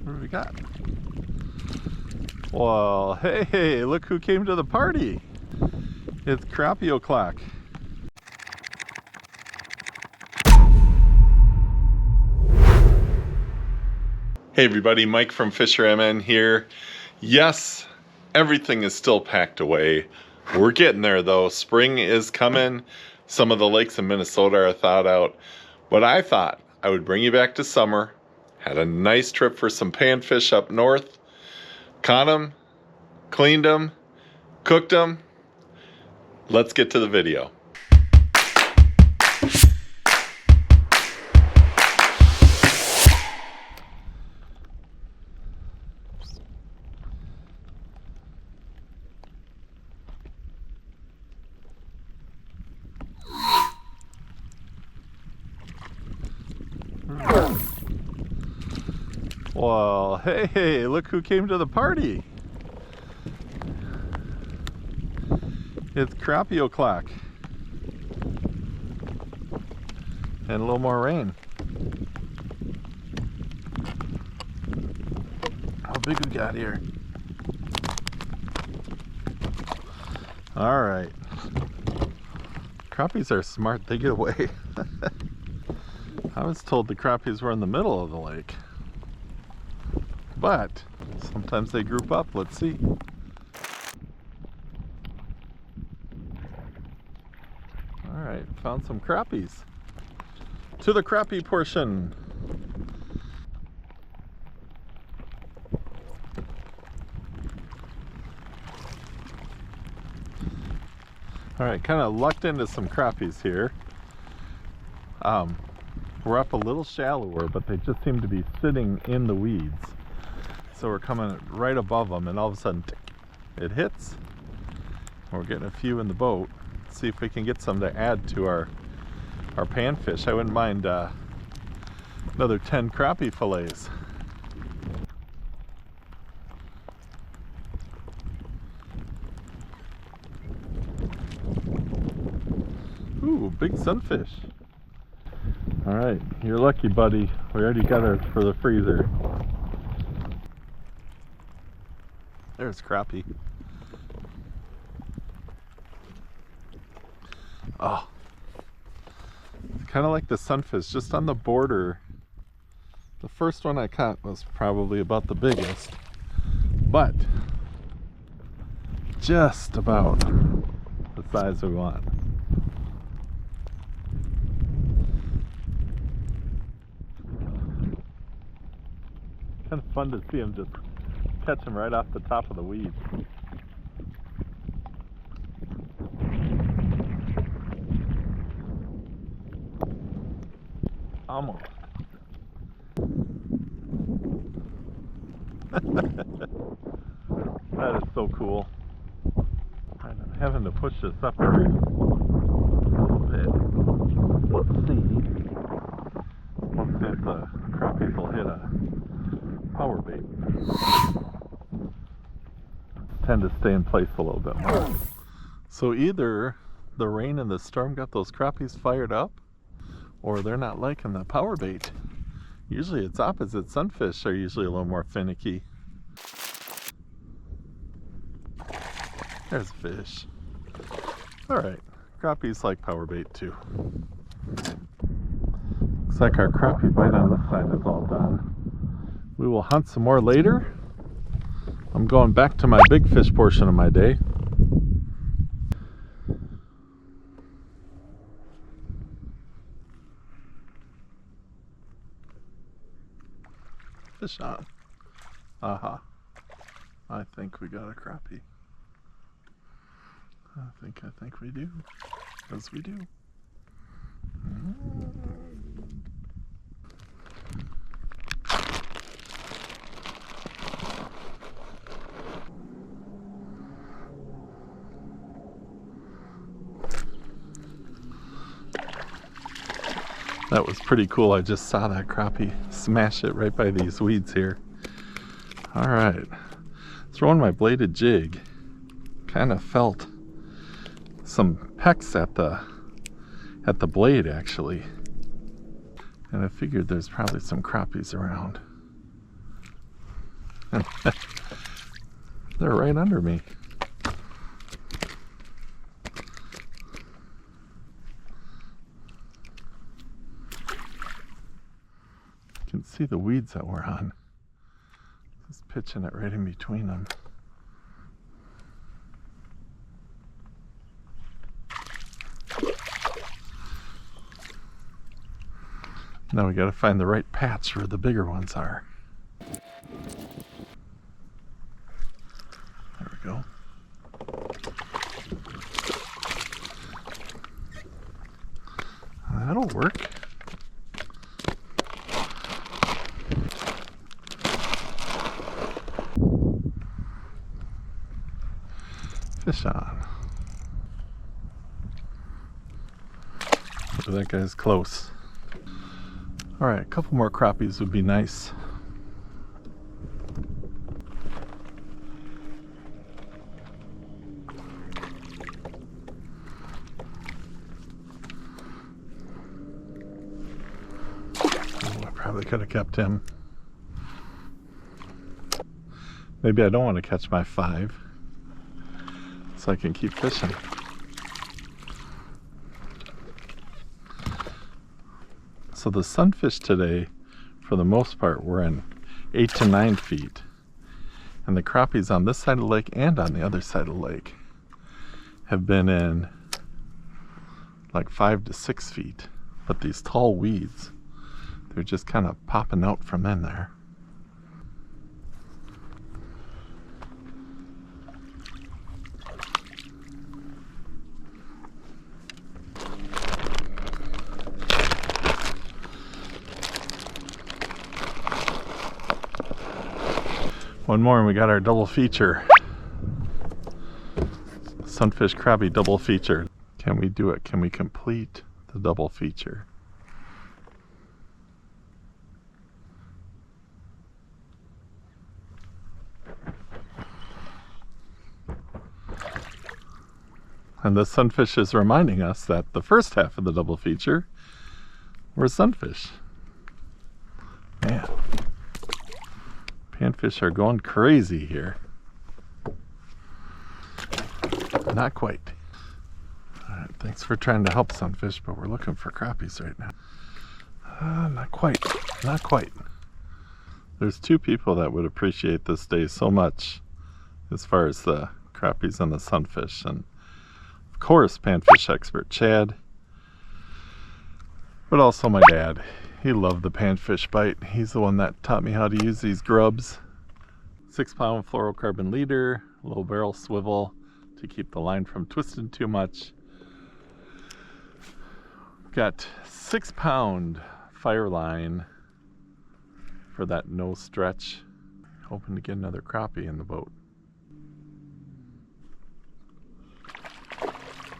What do we got? Well, hey, look who came to the party. It's Crappie o'clock. Hey everybody, Mike from FisherMN here. Yes, everything is still packed away. We're getting there though. Spring is coming. Some of the lakes in Minnesota are thawed out. But I thought I would bring you back to summer. Had a nice trip for some panfish up north. Caught them, cleaned them, cooked them. Let's get to the video. Well, hey, look who came to the party. It's Crappie o'clock. And a little more rain. How big we got here? All right. Crappies are smart, they get away. I was told the crappies were in the middle of the lake. But sometimes they group up. Let's see. All right, found some crappies. To the crappie portion. All right, kind of lucked into some crappies here. We're up a little shallower, but they just seem to be sitting in the weeds. So we're coming right above them, and all of a sudden, tick, it hits. We're getting a few in the boat. Let's see if we can get some to add to our panfish. I wouldn't mind another 10 crappie fillets. Ooh, big sunfish. All right, you're lucky, buddy. We already got ours for the freezer. There's crappie. Oh, it's kind of like the sunfish, just on the border. The first one I caught was probably about the biggest, but just about the size we want. Kind of fun to see him just catch him right off the top of the weeds. Almost. That is so cool. I'm having to push this up here a little bit. Let's see if the crappies will hit a power bait. Tend to stay in place a little bit more. So either the rain and the storm got those crappies fired up, or they're not liking the power bait. Usually it's opposite. Sunfish are usually a little more finicky. There's a fish. All right, crappies like power bait too. Looks like our crappie bite on this side is all done. We will hunt some more later. I'm going back to my big fish portion of my day. Fish on. Aha. I think we got a crappie. I think we do. Yes, we do. That was pretty cool. I just saw that crappie smash it right by these weeds here. All right, throwing my bladed jig. Kind of felt some pecks at the blade actually, and I figured there's probably some crappies around. They're right under me. You can see the weeds that we're on. Just pitching it right in between them. Now we got to find the right patch where the bigger ones are. There we go. That'll work. Fish on. Oh, that guy's close. All right, a couple more crappies would be nice. Oh, I probably could have kept him. Maybe I don't want to catch my 5, so I can keep fishing. So the sunfish today, for the most part, were in 8 to 9 feet. And the crappies on this side of the lake and on the other side of the lake have been in like 5 to 6 feet. But these tall weeds, they're just kind of popping out from in there. One more and we got our double feature. Sunfish crappie double feature. Can we do it? Can we complete the double feature? And the sunfish is reminding us that the first half of the double feature were sunfish. Man. Panfish are going crazy here. Not quite. Alright, thanks for trying to help sunfish, but we're looking for crappies right now. Not quite. Not quite. There's 2 people that would appreciate this day so much as far as the crappies and the sunfish. And of course, panfish expert Chad, but also my dad. He loved the panfish bite. He's the one that taught me how to use these grubs. 6-pound fluorocarbon leader, low barrel swivel to keep the line from twisting too much. Got 6-pound fire line for that no stretch. Hoping to get another crappie in the boat.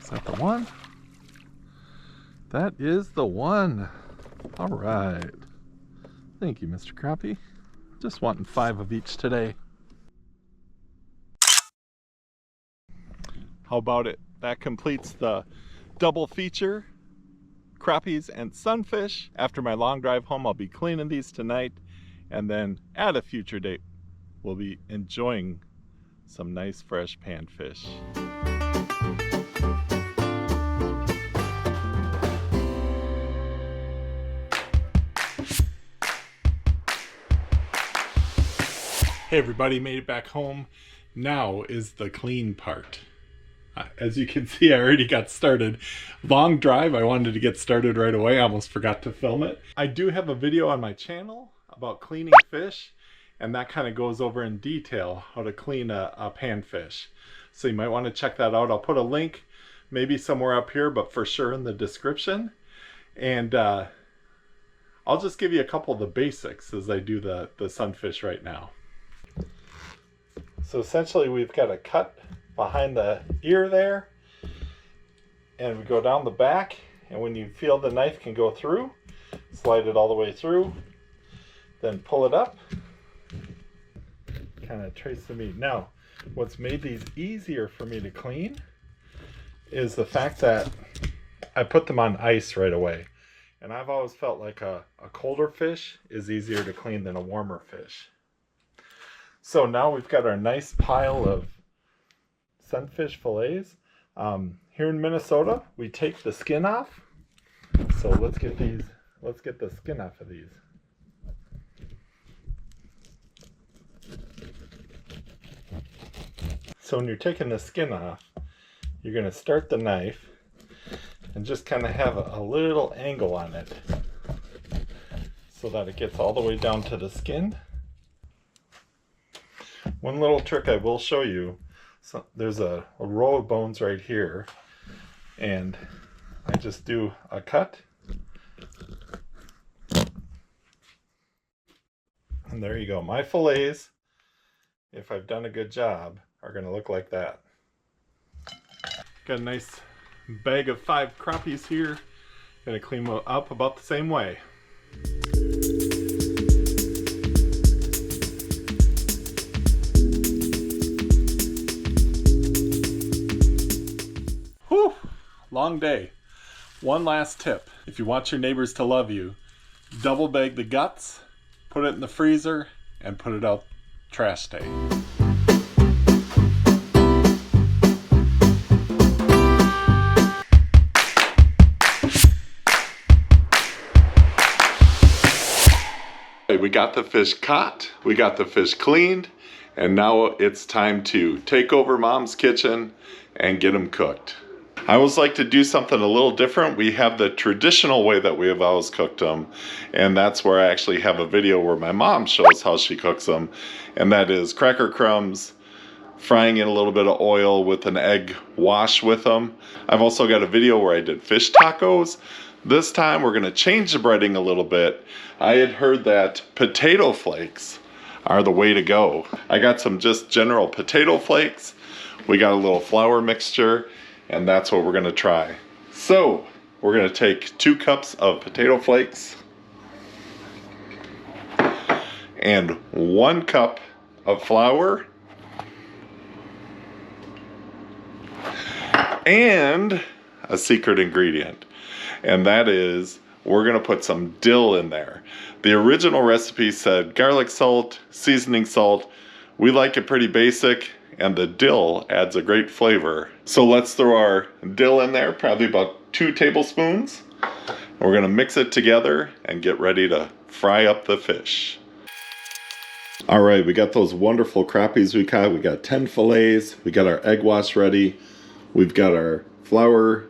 Is that the one? That is the one. All right. Thank you, Mr. Crappie. Just wanting 5 of each today. How about it? That completes the double feature, crappies and sunfish. After my long drive home, I'll be cleaning these tonight, and then at a future date, we'll be enjoying some nice fresh panfish. Hey everybody, made it back home. Now is the clean part. As you can see, I already got started. Long drive, I wanted to get started right away. I almost forgot to film it. I do have a video on my channel about cleaning fish, and that kind of goes over in detail how to clean a panfish. So you might want to check that out. I'll put a link maybe somewhere up here, but for sure in the description. And I'll just give you a couple of the basics as I do the sunfish right now. So essentially we've got a cut behind the ear there, and we go down the back, and when you feel the knife can go through, slide it all the way through, then pull it up, kind of trace the meat. Now, what's made these easier for me to clean is the fact that I put them on ice right away. And I've always felt like a colder fish is easier to clean than a warmer fish. So now we've got our nice pile of sunfish fillets. Here in Minnesota, we take the skin off. So let's get the skin off of these. So when you're taking the skin off, you're going to start the knife and just kind of have a little angle on it so that it gets all the way down to the skin. One little trick I will show you, so there's a row of bones right here, and I just do a cut, and there you go. My fillets, if I've done a good job, are going to look like that. Got a nice bag of 5 crappies here. Gonna clean them up about the same way. Whew, long day. One last tip. If you want your neighbors to love you, double bag the guts, put it in the freezer, and put it out trash day. We got the fish caught, we got the fish cleaned, and now it's time to take over Mom's kitchen and get them cooked. I always like to do something a little different. We have the traditional way that we have always cooked them, and that's where I actually have a video where my mom shows how she cooks them, and that is cracker crumbs, frying in a little bit of oil with an egg wash with them. I've also got a video where I did fish tacos. This time we're going to change the breading a little bit. I had heard that potato flakes are the way to go. I got some just general potato flakes. We got a little flour mixture, and that's what we're going to try. So we're going to take 2 cups of potato flakes and 1 cup of flour and a secret ingredient. And that is, we're going to put some dill in there. The original recipe said garlic salt, seasoning salt. We like it pretty basic, and the dill adds a great flavor. So let's throw our dill in there, probably about 2 tablespoons. We're going to mix it together and get ready to fry up the fish. All right, we got those wonderful crappies we caught. We got 10 fillets. We got our egg wash ready. We've got our flour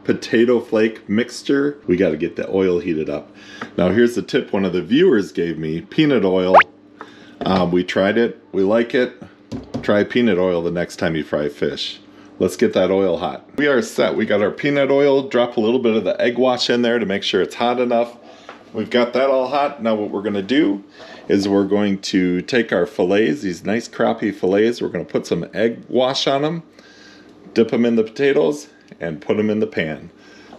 potato flake mixture. We got to get the oil heated up. Now here's the tip one of the viewers gave me, peanut oil. We tried it, we like it. Try peanut oil the next time you fry fish. Let's get that oil hot. We are set. We got our peanut oil, drop a little bit of the egg wash in there to make sure it's hot enough. We've got that all hot. Now what we're going to do is we're going to take our fillets, these nice crappie fillets, we're going to put some egg wash on them, dip them in the potatoes, and put them in the pan.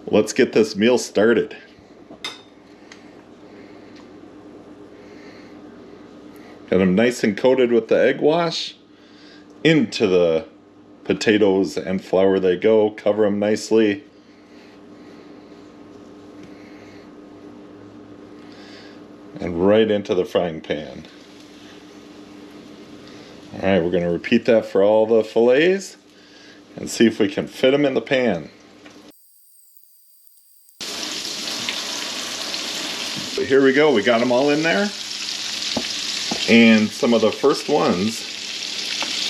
Let's get this meal started. Got them nice and coated with the egg wash. Into the potatoes and flour they go. Cover them nicely. And right into the frying pan. Alright, we're going to repeat that for all the fillets and see if we can fit them in the pan. But here we go, we got them all in there. And some of the first ones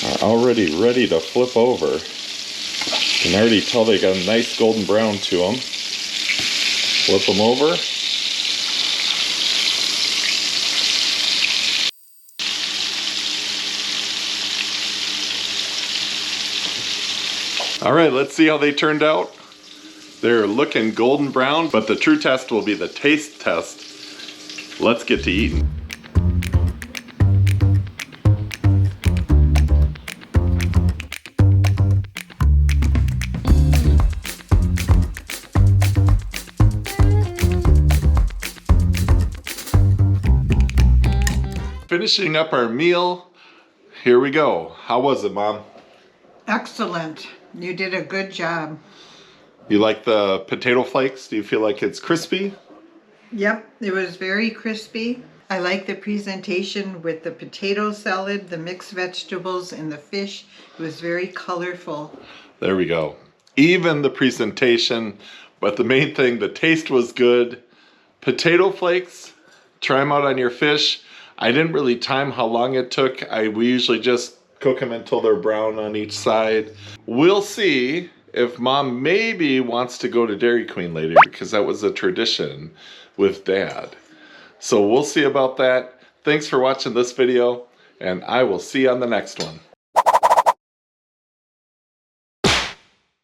are already ready to flip over. You can already tell they got a nice golden brown to them. Flip them over. All right, let's see how they turned out. They're looking golden brown, but the true test will be the taste test. Let's get to eating. Finishing up our meal. Here we go. How was it, Mom? Excellent. You did a good job. You like the potato flakes? Do you feel like it's crispy? Yep, it was very crispy. I like the presentation with the potato salad, the mixed vegetables, and the fish. It was very colorful. There we go. Even the presentation, but the main thing, the taste was good. Potato flakes, try them out on your fish. I didn't really time how long it took. We usually just cook them until they're brown on each side. We'll see if Mom maybe wants to go to Dairy Queen later, because that was a tradition with Dad. So we'll see about that. Thanks for watching this video, and I will see you on the next one.